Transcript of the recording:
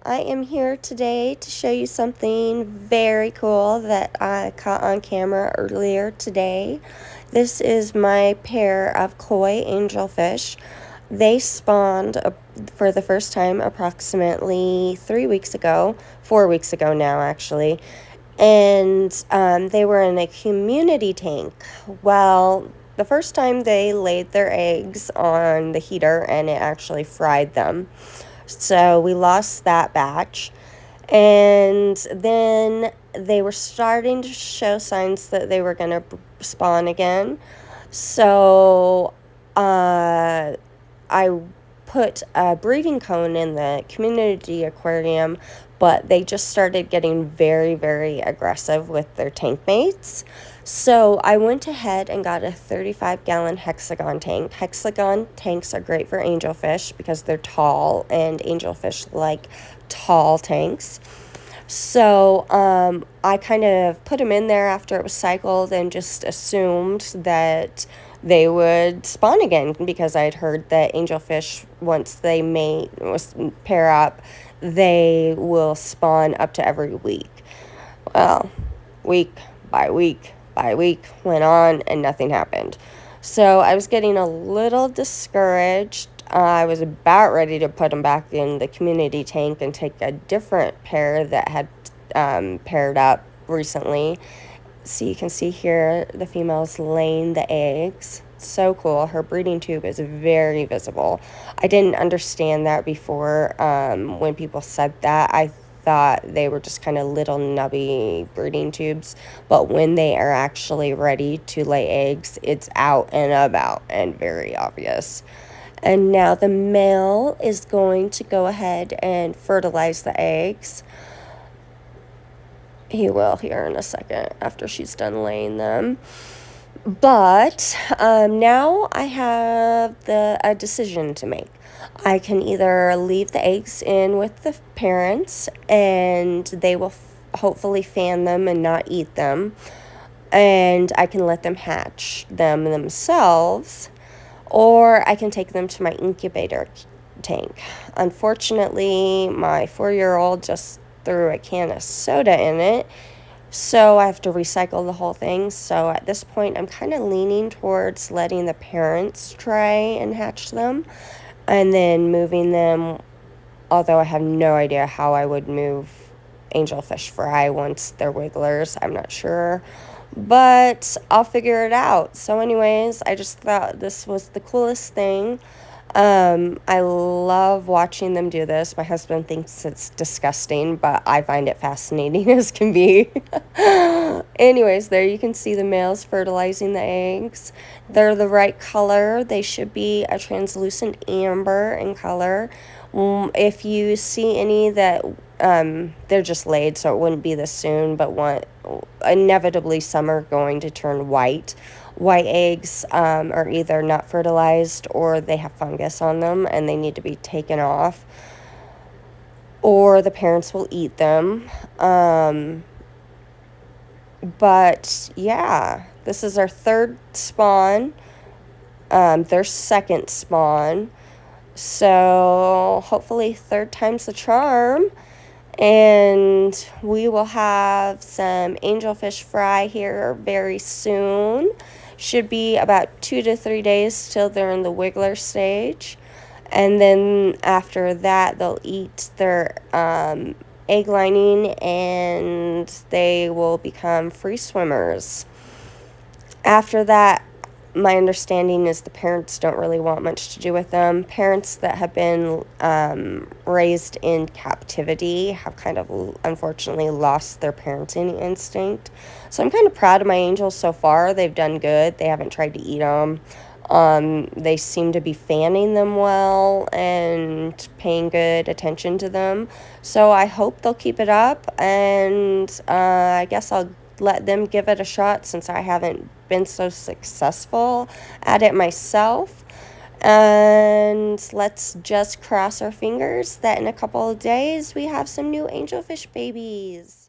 I am here today to show you something very cool that I caught on camera earlier today. This is my pair of koi angelfish. They spawned for the first time approximately 3 weeks ago, 4 weeks ago now actually, and they were in a community tank. Well, the first time they laid their eggs on the heater and it actually fried them. So we lost that batch. And then they were starting to show signs that they were going to spawn again. So I put a breeding cone in the community aquarium, but they just started getting very, very aggressive with their tank mates. So I went ahead and got a 35-gallon hexagon tank. Hexagon tanks are great for angelfish because they're tall, and angelfish like tall tanks. So I kind of put them in there after it was cycled and just assumed that they would spawn again, because I'd heard that angelfish, once they pair up, they will spawn up to every week. Well, week by week by week went on and nothing happened. So I was getting a little discouraged. I was about ready to put them back in the community tank and take a different pair that had paired up recently. So you can see here the female's laying the eggs. So cool. Her breeding tube is very visible. I didn't understand that before. When people said that, I thought they were just kind of little nubby breeding tubes, but when they are actually ready to lay eggs, it's out and about and very obvious. And now the male is going to go ahead and fertilize the eggs. He will here in a second after she's done laying them. But now I have a decision to make. I can either leave the eggs in with the parents and they will hopefully fan them and not eat them, and I can let them hatch them themselves, or I can take them to my incubator tank. Unfortunately, my 4-year-old just threw a can of soda in it, so I have to recycle the whole thing. So at this point, I'm kind of leaning towards letting the parents try and hatch them and then moving them, although I have no idea how I would move angelfish fry once they're wigglers. I'm not sure, but I'll figure it out. So anyways, I just thought this was the coolest thing. I love watching them do this. My husband thinks it's disgusting, but I find it fascinating as can be. Anyways, there you can see the males fertilizing the eggs. They're the right color. They should be a translucent amber in color. If you see any that they're just laid, so it wouldn't be this soon, but inevitably some are going to turn white. White eggs are either not fertilized or they have fungus on them and they need to be taken off, or the parents will eat them. But yeah, this is our third spawn, their second spawn. So hopefully third time's the charm. And we will have some angelfish fry here very soon. Should be about 2 to 3 days till they're in the wiggler stage. And then after that, they'll eat their egg lining and they will become free swimmers. After that, my understanding is the parents don't really want much to do with them. Parents that have been raised in captivity have kind of unfortunately lost their parenting instinct. So I'm kind of proud of my angels so far. They've done good. They haven't tried to eat them. They seem to be fanning them well and paying good attention to them. So I hope they'll keep it up, and I guess I'll let them give it a shot since I haven't been so successful at it myself. And let's just cross our fingers that in a couple of days we have some new angelfish babies.